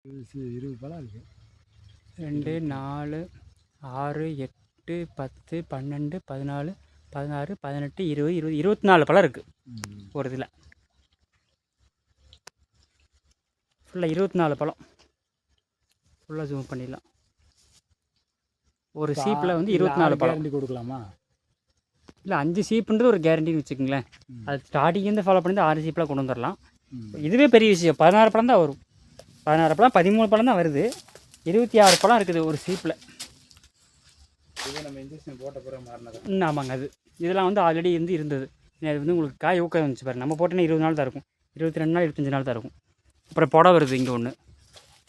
20 பழம் இருக்குது. 2 4 6 8 10 12 14 16 18 20 20 24 பழம் இருக்குது ஒரு இதில். ஃபுல்லாக 24 பழம். ஃபுல்லாக ஜூம் பண்ணிடலாம். ஒரு சீப்பில் வந்து 24 பழம். கேரண்டி கொடுக்கலாமா? இல்லை 5 சீப்புன்றது ஒரு கேரண்டின்னு வச்சுக்கோங்களேன். அது ஸ்டார்டிங்லேருந்து ஃபாலோ பண்ணி 6 சீப்பெலாம் கொண்டு வந்துடலாம். இதுவே பெரிய விஷயம். 16 பழம் தான் வரும். 16 பழம் 13 பழம் தான் வருது. 26 பழம் இருக்குது ஒரு சீப்பில். இது நம்ம இன்ஜெக்ஷன் போட்ட பிறகு மாறினது. ஆமாங்க. அது இதெல்லாம் வந்து ஆல்ரெடி இருந்தது. அது வந்து உங்களுக்கு காய் ஊக்கம் வந்துச்சு பாரு. நம்ம போட்டோன்னா 20 நாள் தான் இருக்கும். 22 நாள் 25 நாள் தான் இருக்கும். அப்புறம் புடை வருது இங்கே ஒன்று.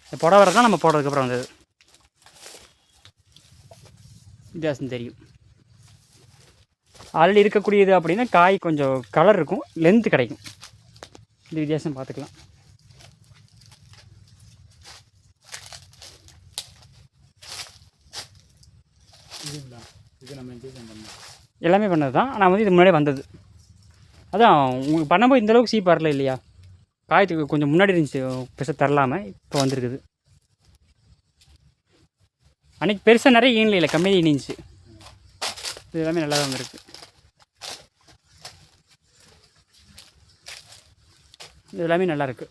இந்த புடை வரது தான் நம்ம போடுறதுக்கப்புறம் வந்தது. வித்தியாசம் தெரியும். ஆல்ரெடி இருக்கக்கூடியது அப்படின்னா காய் கொஞ்சம் கலர் இருக்கும், லென்த்து கிடைக்கும். இந்த வித்தியாசம் பார்த்துக்கலாம். இது நம்ம இன்ஜெக்ஷன் பண்ணோம். எல்லாமே பண்ணது தான். ஆனால் வந்து இது முன்னாடியே வந்தது. அதான் உங்களுக்கு பண்ணும்போது இந்தளவுக்கு சீப் வரல இல்லையா? காயத்துக்கு கொஞ்சம் முன்னாடி இருந்துச்சு பெருசாக தரலாமல். இப்போ வந்துருக்குது. அன்றைக்கி பெருசாக நிறைய ஈனில் இல்லை, கம்மியாக ஈனிச்சு. இது எல்லாமே நல்லா தான் வந்துருக்கு. இது எல்லாமே நல்லாயிருக்கு.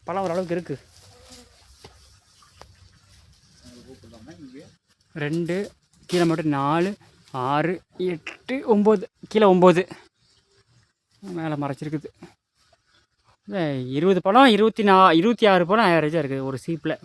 பழம் ஓரளவுக்கு இருக்குது. 2 கீழே மட்டும் 4 6 8 9 கீழே 9 மேலே மறைச்சிருக்குது. 20 பழம் 26 பழம் ஆவரேஜாக இருக்குது ஒரு சீப்பில்.